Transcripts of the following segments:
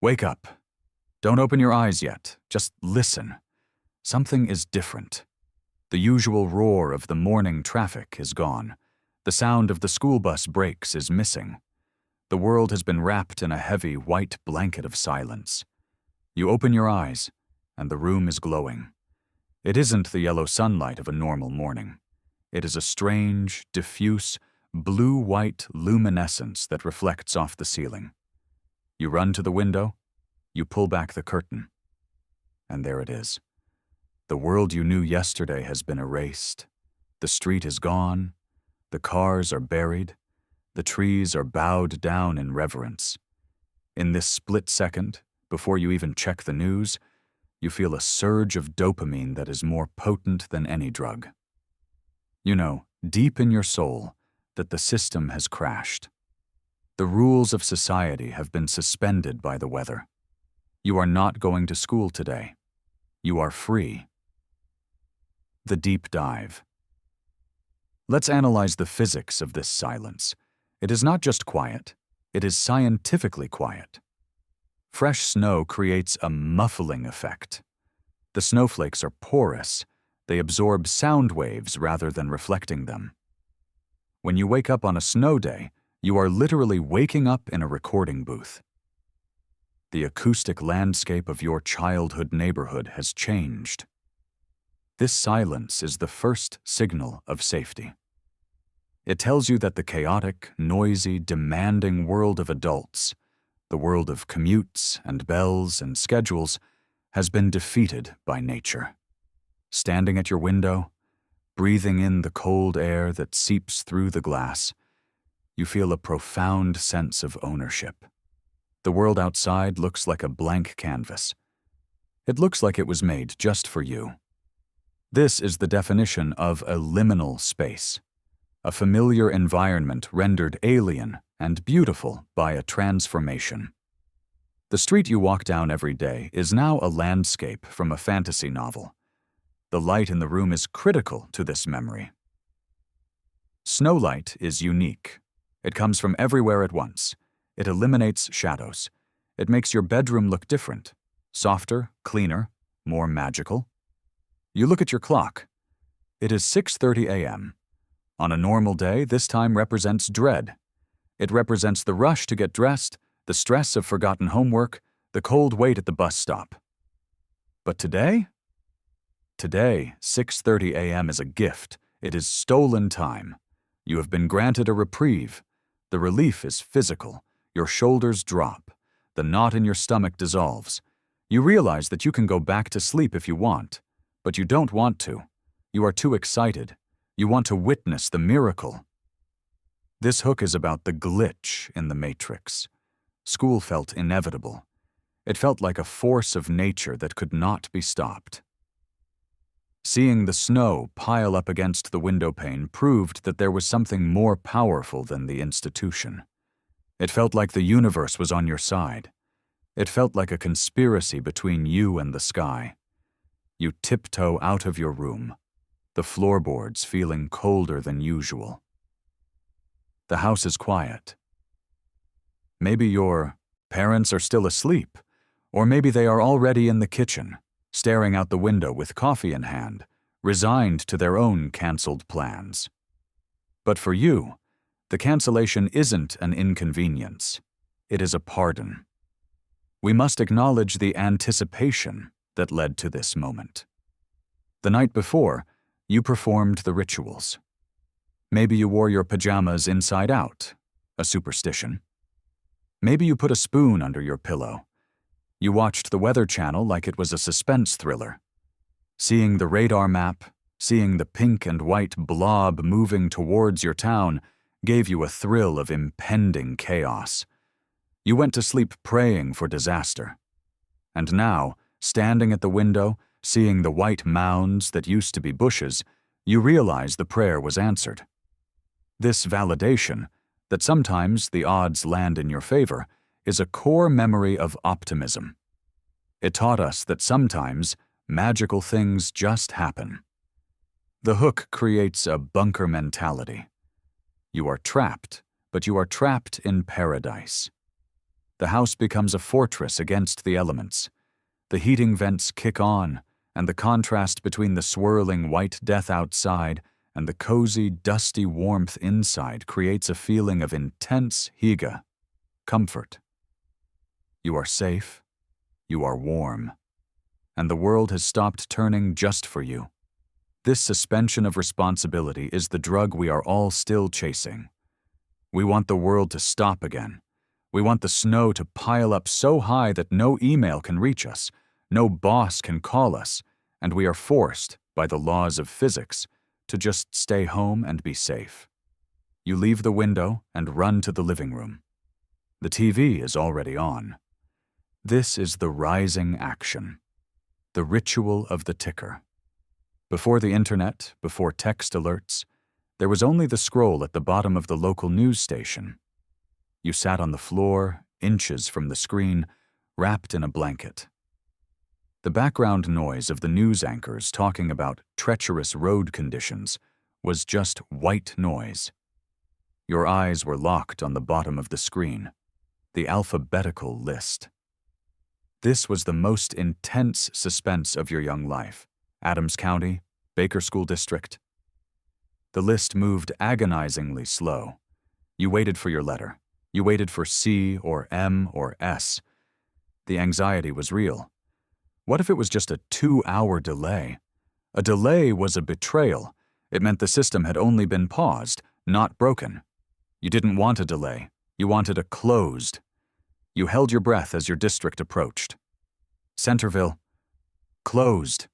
Wake up. Don't open your eyes yet. Just listen. Something is different. The usual roar of the morning traffic is gone. The sound of the school bus brakes is missing. The world has been wrapped in a heavy white blanket of silence. You open your eyes, and the room is glowing. It isn't the yellow sunlight of a normal morning. It is a strange, diffuse, blue-white luminescence that reflects off the ceiling. You run to the window, you pull back the curtain, and there it is. The world you knew yesterday has been erased. The street is gone, the cars are buried, the trees are bowed down in reverence. In this split second, before you even check the news, you feel a surge of dopamine that is more potent than any drug. You know, deep in your soul, that the system has crashed. The rules of society have been suspended by the weather. You are not going to school today. You are free. The deep dive. Let's analyze the physics of this silence. It is not just quiet, it is scientifically quiet. Fresh snow creates a muffling effect. The snowflakes are porous. They absorb sound waves rather than reflecting them. When you wake up on a snow day, you are literally waking up in a recording booth. The acoustic landscape of your childhood neighborhood has changed. This silence is the first signal of safety. It tells you that the chaotic, noisy, demanding world of adults, the world of commutes and bells and schedules, has been defeated by nature. Standing at your window, breathing in the cold air that seeps through the glass, you feel a profound sense of ownership. The world outside looks like a blank canvas. It looks like it was made just for you. This is the definition of a liminal space, a familiar environment rendered alien and beautiful by a transformation. The street you walk down every day is now a landscape from a fantasy novel. The light in the room is critical to this memory. Snowlight is unique. It comes from everywhere at once. It eliminates shadows. It makes your bedroom look different, softer, cleaner, more magical. You look at your clock. It is 6:30 a.m. On a normal day, this time represents dread. It represents the rush to get dressed, the stress of forgotten homework, the cold wait at the bus stop. But today? Today, 6:30 a.m. is a gift. It is stolen time. You have been granted a reprieve. The relief is physical. Your shoulders drop. The knot in your stomach dissolves. You realize that you can go back to sleep if you want, but you don't want to. You are too excited. You want to witness the miracle. This hook is about the glitch in the matrix. School felt inevitable. It felt like a force of nature that could not be stopped. Seeing the snow pile up against the window pane proved that there was something more powerful than the institution. It felt like the universe was on your side. It felt like a conspiracy between you and the sky. You tiptoe out of your room, the floorboards feeling colder than usual. The house is quiet. Maybe your parents are still asleep, or maybe they are already in the kitchen, staring out the window with coffee in hand, resigned to their own canceled plans. But for you, the cancellation isn't an inconvenience. It is a pardon. We must acknowledge the anticipation that led to this moment. The night before, you performed the rituals. Maybe you wore your pajamas inside out, a superstition. Maybe you put a spoon under your pillow. You watched the Weather Channel like it was a suspense thriller. Seeing the radar map, seeing the pink and white blob moving towards your town gave you a thrill of impending chaos. You went to sleep praying for disaster. And now, standing at the window, seeing the white mounds that used to be bushes, you realize the prayer was answered. This validation, that sometimes the odds land in your favor, is a core memory of optimism. It taught us that sometimes magical things just happen. The hook creates a bunker mentality. You are trapped, but you are trapped in paradise. The house becomes a fortress against the elements. The heating vents kick on, and the contrast between the swirling white death outside and the cozy, dusty warmth inside creates a feeling of intense hygge, comfort. You are safe, you are warm, and the world has stopped turning just for you. This suspension of responsibility is the drug we are all still chasing. We want the world to stop again. We want the snow to pile up so high that no email can reach us, no boss can call us, and we are forced, by the laws of physics, to just stay home and be safe. You leave the window and run to the living room. The TV is already on. This is the rising action, the ritual of the ticker. Before the internet, before text alerts, there was only the scroll at the bottom of the local news station. You sat on the floor, inches from the screen, wrapped in a blanket. The background noise of the news anchors talking about treacherous road conditions was just white noise. Your eyes were locked on the bottom of the screen, the alphabetical list. This was the most intense suspense of your young life. Adams County, Baker School District. The list moved agonizingly slow. You waited for your letter. You waited for C or M or S. The anxiety was real. What if it was just a 2-hour delay? A delay was a betrayal. It meant the system had only been paused, not broken. You didn't want a delay. You wanted a closed. You held your breath as your district approached. Centerville, closed.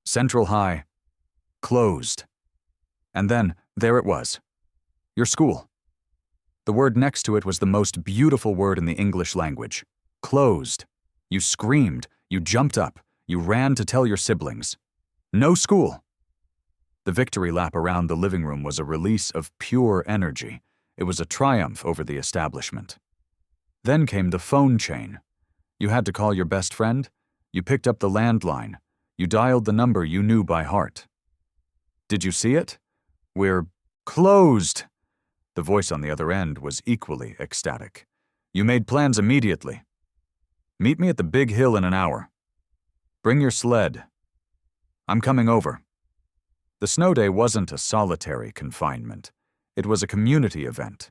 Central High, closed. And then, there it was. Your school. The word next to it was the most beautiful word in the English language. Closed. You screamed. You jumped up. You ran to tell your siblings. No school. The victory lap around the living room was a release of pure energy. It was a triumph over the establishment. Then came the phone chain. You had to call your best friend. You picked up the landline. You dialed the number you knew by heart. Did you see it? We're closed. The voice on the other end was equally ecstatic. You made plans immediately. Meet me at the big hill in an hour. Bring your sled. I'm coming over. The snow day wasn't a solitary confinement. It was a community event.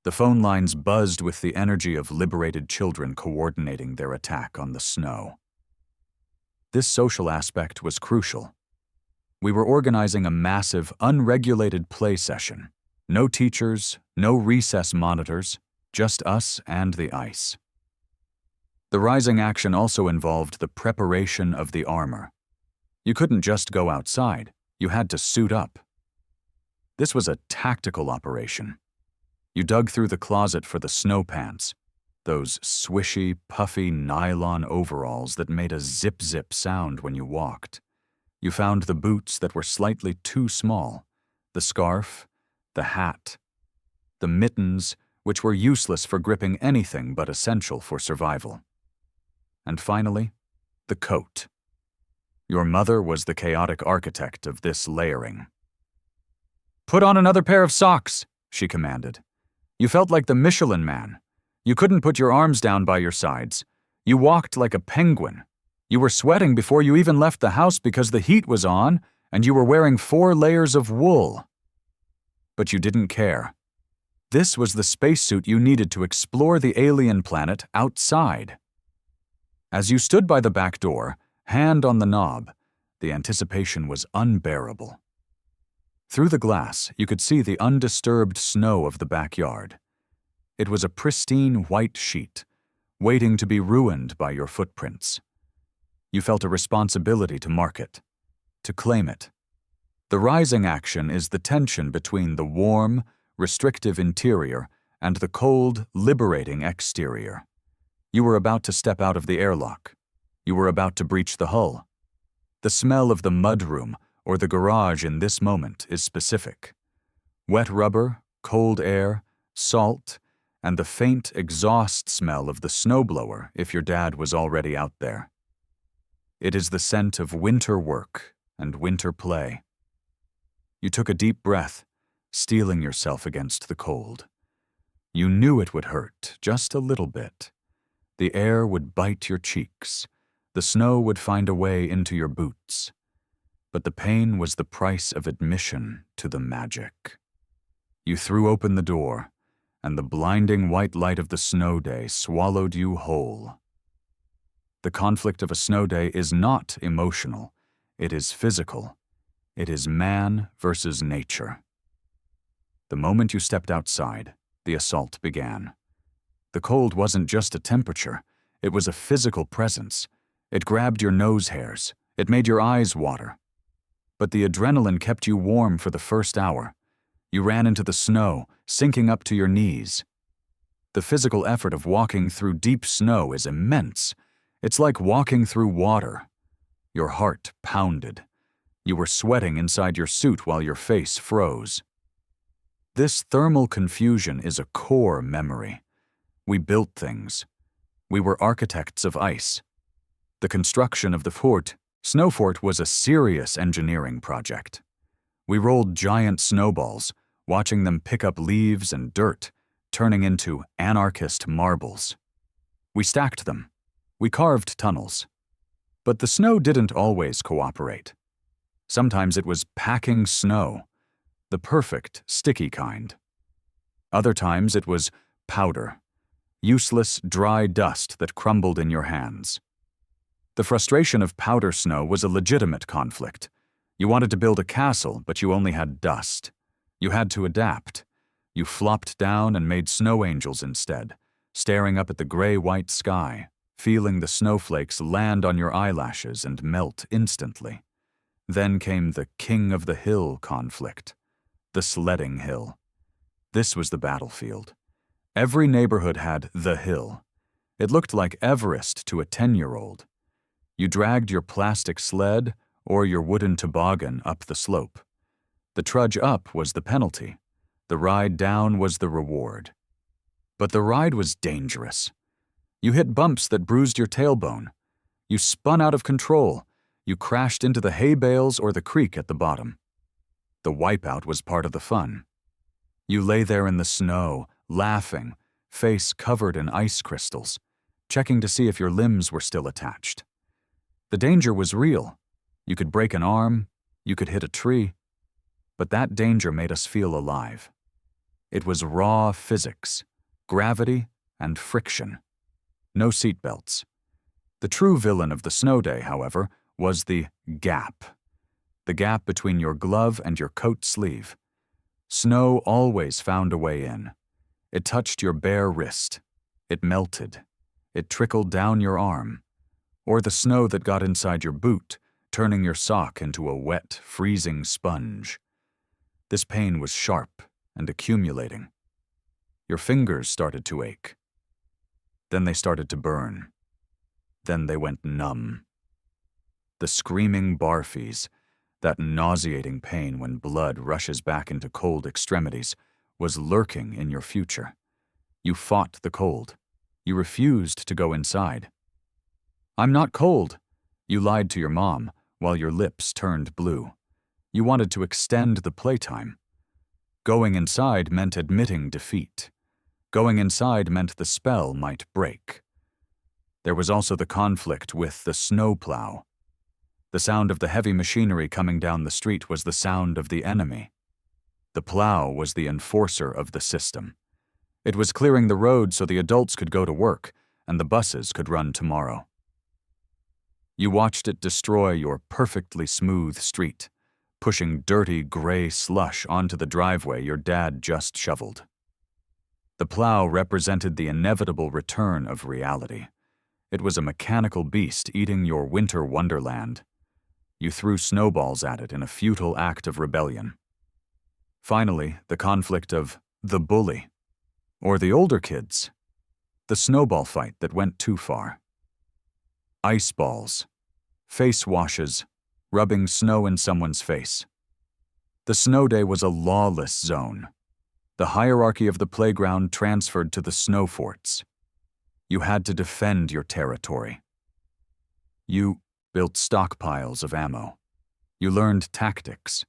The phone lines buzzed with the energy of liberated children coordinating their attack on the snow. This social aspect was crucial. We were organizing a massive, unregulated play session. No teachers, no recess monitors, just us and the ice. The rising action also involved the preparation of the armor. You couldn't just go outside. You had to suit up. This was a tactical operation. You dug through the closet for the snow pants, those swishy, puffy nylon overalls that made a zip-zip sound when you walked. You found the boots that were slightly too small, the scarf, the hat, the mittens, which were useless for gripping anything but essential for survival. And finally, the coat. Your mother was the chaotic architect of this layering. "Put on another pair of socks," she commanded. You felt like the Michelin Man. You couldn't put your arms down by your sides. You walked like a penguin. You were sweating before you even left the house because the heat was on, and you were wearing 4 layers of wool. But you didn't care. This was the spacesuit you needed to explore the alien planet outside. As you stood by the back door, hand on the knob, the anticipation was unbearable. Through the glass, you could see the undisturbed snow of the backyard. It was a pristine white sheet, waiting to be ruined by your footprints. You felt a responsibility to mark it, to claim it. The rising action is the tension between the warm, restrictive interior and the cold, liberating exterior. You were about to step out of the airlock. You were about to breach the hull. The smell of the mudroom or the garage in this moment is specific. Wet rubber, cold air, salt, and the faint exhaust smell of the snowblower if your dad was already out there. It is the scent of winter work and winter play. You took a deep breath, steeling yourself against the cold. You knew it would hurt, just a little bit. The air would bite your cheeks. The snow would find a way into your boots. But the pain was the price of admission to the magic. You threw open the door, and the blinding white light of the snow day swallowed you whole. The conflict of a snow day is not emotional. It is physical. It is man versus nature. The moment you stepped outside, the assault began. The cold wasn't just a temperature. It was a physical presence. It grabbed your nose hairs. It made your eyes water. But the adrenaline kept you warm for the first hour. You ran into the snow, sinking up to your knees. The physical effort of walking through deep snow is immense. It's like walking through water. Your heart pounded. You were sweating inside your suit while your face froze. This thermal confusion is a core memory. We built things. We were architects of ice. The construction of the snow fort was a serious engineering project. We rolled giant snowballs, watching them pick up leaves and dirt, turning into anarchist marbles. We stacked them. We carved tunnels. But the snow didn't always cooperate. Sometimes it was packing snow, the perfect, sticky kind. Other times it was powder, useless, dry dust that crumbled in your hands. The frustration of powder snow was a legitimate conflict. You wanted to build a castle, but you only had dust. You had to adapt. You flopped down and made snow angels instead, staring up at the gray-white sky, feeling the snowflakes land on your eyelashes and melt instantly. Then came the King of the Hill conflict, the sledding hill. This was the battlefield. Every neighborhood had the hill. It looked like Everest to a 10-year-old. You dragged your plastic sled or your wooden toboggan up the slope. The trudge up was the penalty. The ride down was the reward. But the ride was dangerous. You hit bumps that bruised your tailbone. You spun out of control. You crashed into the hay bales or the creek at the bottom. The wipeout was part of the fun. You lay there in the snow, laughing, face covered in ice crystals, checking to see if your limbs were still attached. The danger was real. You could break an arm, you could hit a tree, but that danger made us feel alive. It was raw physics, gravity, and friction. No seatbelts. The true villain of the snow day, however, was the gap between your glove and your coat sleeve. Snow always found a way in. It touched your bare wrist. It melted. It trickled down your arm. Or the snow that got inside your boot, turning your sock into a wet, freezing sponge. This pain was sharp and accumulating. Your fingers started to ache. Then they started to burn. Then they went numb. The screaming barfies, that nauseating pain when blood rushes back into cold extremities, was lurking in your future. You fought the cold. You refused to go inside. "I'm not cold," you lied to your mom while your lips turned blue. You wanted to extend the playtime. Going inside meant admitting defeat. Going inside meant the spell might break. There was also the conflict with the snowplow. The sound of the heavy machinery coming down the street was the sound of the enemy. The plow was the enforcer of the system. It was clearing the road so the adults could go to work and the buses could run tomorrow. You watched it destroy your perfectly smooth street, pushing dirty gray slush onto the driveway your dad just shoveled. The plow represented the inevitable return of reality. It was a mechanical beast eating your winter wonderland. You threw snowballs at it in a futile act of rebellion. Finally, the conflict of the bully, or the older kids, the snowball fight that went too far. Ice balls, face washes, rubbing snow in someone's face. The snow day was a lawless zone. The hierarchy of the playground transferred to the snow forts. You had to defend your territory. You built stockpiles of ammo. You learned tactics.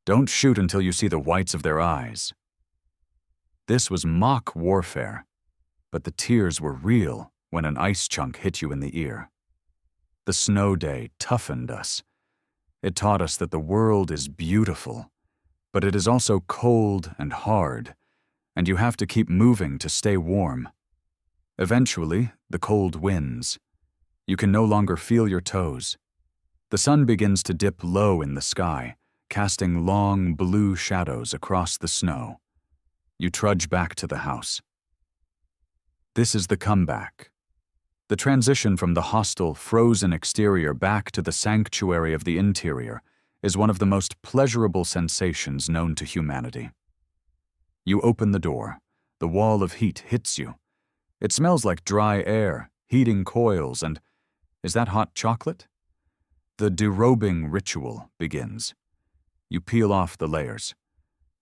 Don't shoot until you see the whites of their eyes. This was mock warfare, but the tears were real when an ice chunk hit you in the ear. The snow day toughened us. It taught us that the world is beautiful, but it is also cold and hard, and you have to keep moving to stay warm. Eventually, the cold wins. You can no longer feel your toes. The sun begins to dip low in the sky, casting long blue shadows across the snow. You trudge back to the house. This is the comeback. The transition from the hostile, frozen exterior back to the sanctuary of the interior is one of the most pleasurable sensations known to humanity. You open the door. The wall of heat hits you. It smells like dry air, heating coils, and is that hot chocolate? The derobing ritual begins. You peel off the layers.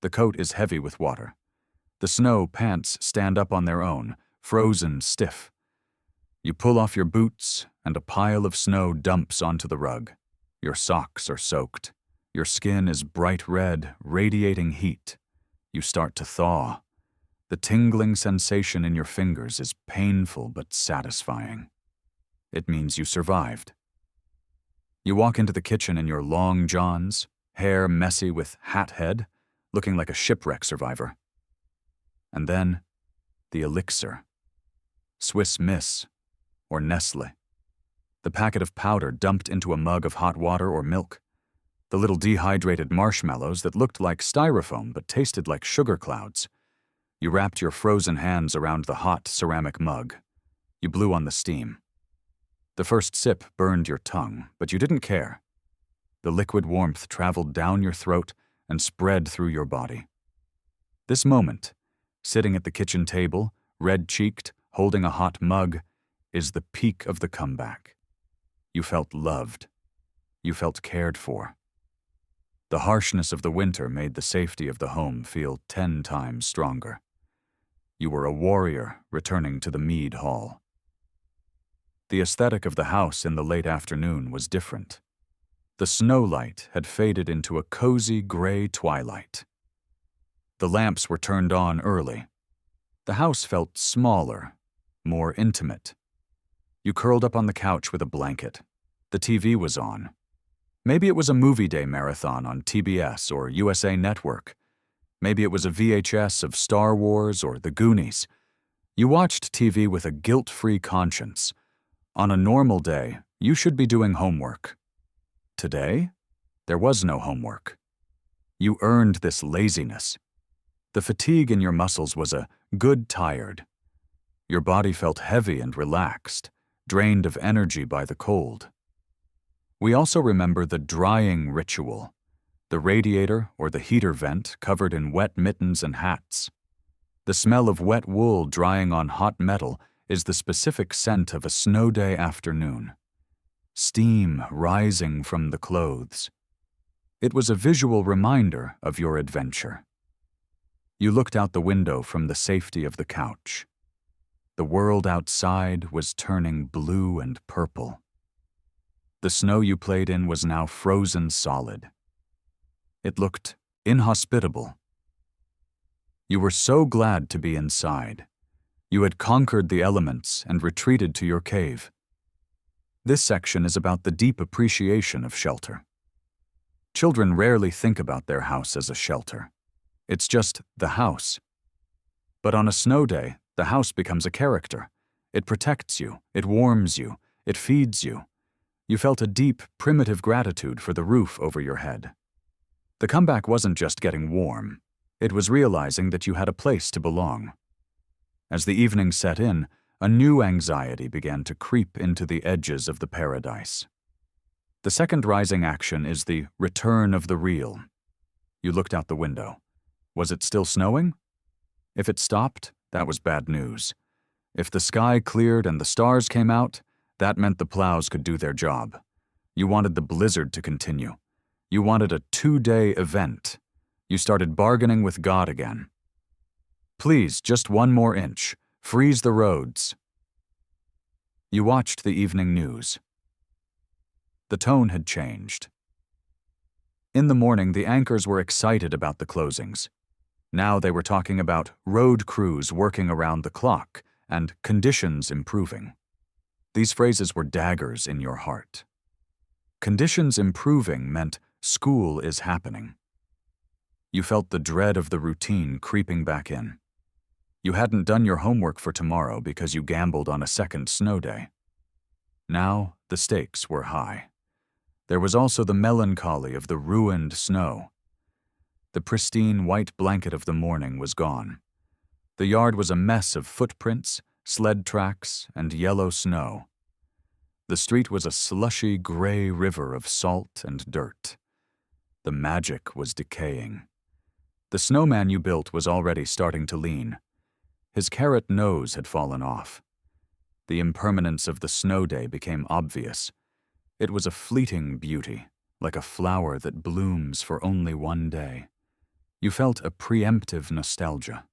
The coat is heavy with water. The snow pants stand up on their own, frozen stiff. You pull off your boots, and a pile of snow dumps onto the rug. Your socks are soaked. Your skin is bright red, radiating heat. You start to thaw. The tingling sensation in your fingers is painful but satisfying. It means you survived. You walk into the kitchen in your long johns, hair messy with hat head, looking like a shipwreck survivor. And then, the elixir. Swiss Miss, or Nestle. The packet of powder dumped into a mug of hot water or milk. The little dehydrated marshmallows that looked like styrofoam but tasted like sugar clouds. You wrapped your frozen hands around the hot ceramic mug. You blew on the steam. The first sip burned your tongue, but you didn't care. The liquid warmth traveled down your throat and spread through your body. This moment, sitting at the kitchen table, red-cheeked, holding a hot mug, is the peak of the comeback. You felt loved. You felt cared for. The harshness of the winter made the safety of the home feel 10 times stronger. You were a warrior returning to the mead hall. The aesthetic of the house in the late afternoon was different. The snow light had faded into a cozy gray twilight. The lamps were turned on early. The house felt smaller, more intimate. You curled up on the couch with a blanket. The TV was on. Maybe it was a movie day marathon on TBS or USA Network. Maybe it was a VHS of Star Wars or The Goonies. You watched TV with a guilt-free conscience. On a normal day, you should be doing homework. Today, there was no homework. You earned this laziness. The fatigue in your muscles was a good tired. Your body felt heavy and relaxed, drained of energy by the cold. We also remember the drying ritual, the radiator or the heater vent covered in wet mittens and hats. The smell of wet wool drying on hot metal is the specific scent of a snow day afternoon. Steam rising from the clothes. It was a visual reminder of your adventure. You looked out the window from the safety of the couch. The world outside was turning blue and purple. The snow you played in was now frozen solid. It looked inhospitable. You were so glad to be inside. You had conquered the elements and retreated to your cave. This section is about the deep appreciation of shelter. Children rarely think about their house as a shelter. It's just the house. But on a snow day, the house becomes a character. It protects you, it warms you, it feeds you. You felt a deep, primitive gratitude for the roof over your head. The comeback wasn't just getting warm. It was realizing that you had a place to belong. As the evening set in, a new anxiety began to creep into the edges of the paradise. The second rising action is the return of the real. You looked out the window. Was it still snowing? If it stopped, that was bad news. If the sky cleared and the stars came out, that meant the plows could do their job. You wanted the blizzard to continue. You wanted a 2-day event. You started bargaining with God again. Please, just 1 more inch. Freeze the roads. You watched the evening news. The tone had changed. In the morning, the anchors were excited about the closings. Now they were talking about road crews working around the clock and conditions improving. These phrases were daggers in your heart. Conditions improving meant school is happening. You felt the dread of the routine creeping back in. You hadn't done your homework for tomorrow because you gambled on a second snow day. Now, the stakes were high. There was also the melancholy of the ruined snow. The pristine white blanket of the morning was gone. The yard was a mess of footprints, sled tracks, and yellow snow. The street was a slushy gray river of salt and dirt. The magic was decaying. The snowman you built was already starting to lean. His carrot nose had fallen off. The impermanence of the snow day became obvious. It was a fleeting beauty, like a flower that blooms for only one day. You felt a preemptive nostalgia.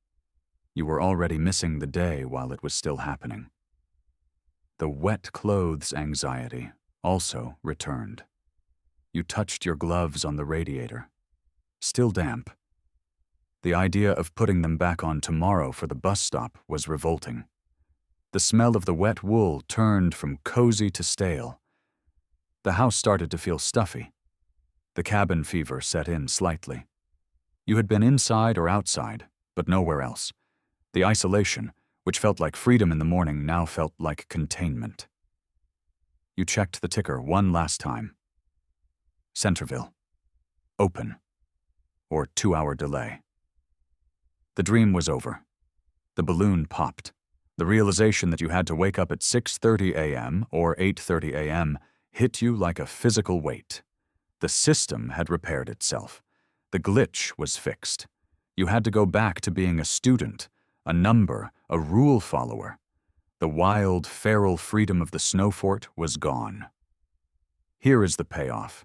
You were already missing the day while it was still happening. The wet clothes anxiety also returned. You touched your gloves on the radiator. Still damp. The idea of putting them back on tomorrow for the bus stop was revolting. The smell of the wet wool turned from cozy to stale. The house started to feel stuffy. The cabin fever set in slightly. You had been inside or outside, but nowhere else. The isolation, which felt like freedom in the morning, now felt like containment. You checked the ticker one last time. Centerville. Open. Or 2-hour delay. The dream was over. The balloon popped. The realization that you had to wake up at 6:30 a.m. or 8:30 a.m. hit you like a physical weight. The system had repaired itself. The glitch was fixed. You had to go back to being a student, a number, a rule follower. The wild, feral freedom of the snow fort was gone. Here is the payoff.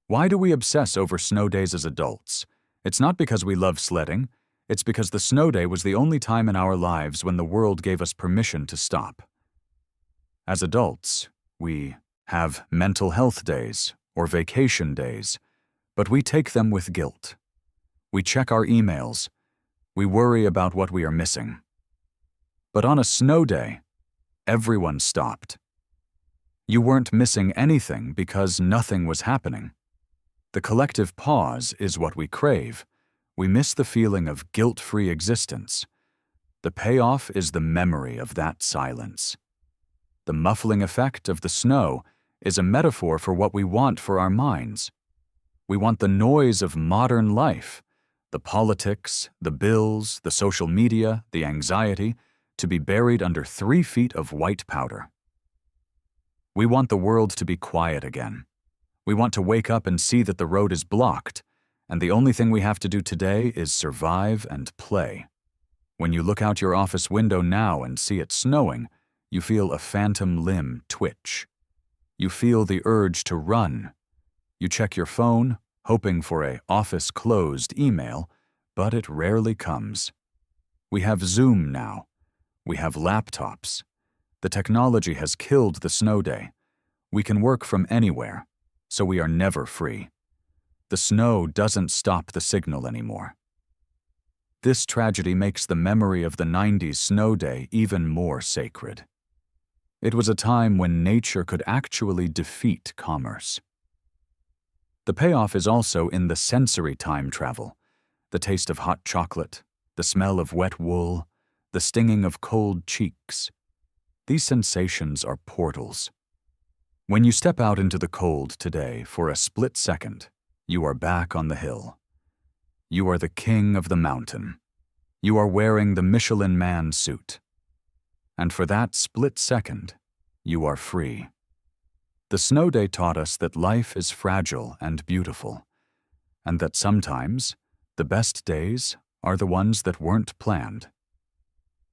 Why do we obsess over snow days as adults? It's not because we love sledding. It's because the snow day was the only time in our lives when the world gave us permission to stop. As adults, we have mental health days or vacation days, but we take them with guilt. We check our emails. We worry about what we are missing. But on a snow day, everyone stopped. You weren't missing anything because nothing was happening. The collective pause is what we crave. We miss the feeling of guilt-free existence. The payoff is the memory of that silence. The muffling effect of the snow is a metaphor for what we want for our minds. We want the noise of modern life, the politics, the bills, the social media, the anxiety, to be buried under 3 feet of white powder. We want the world to be quiet again. We want to wake up and see that the road is blocked, and the only thing we have to do today is survive and play. When you look out your office window now and see it snowing, you feel a phantom limb twitch. You feel the urge to run. You check your phone, hoping for a office-closed email, but it rarely comes. We have Zoom now. We have laptops. The technology has killed the snow day. We can work from anywhere, so we are never free. The snow doesn't stop the signal anymore. This tragedy makes the memory of the 90s snow day even more sacred. It was a time when nature could actually defeat commerce. The payoff is also in the sensory time travel, the taste of hot chocolate, the smell of wet wool, the stinging of cold cheeks. These sensations are portals. When you step out into the cold today for a split second, you are back on the hill. You are the king of the mountain. You are wearing the Michelin Man suit. And for that split second, you are free. The snow day taught us that life is fragile and beautiful, and that sometimes the best days are the ones that weren't planned.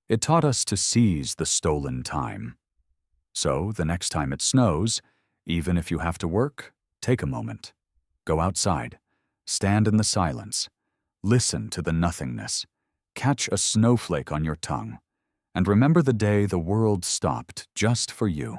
It taught us to seize the stolen time. So the next time it snows, even if you have to work, take a moment. Go outside, stand in the silence, listen to the nothingness, catch a snowflake on your tongue, and remember the day the world stopped just for you.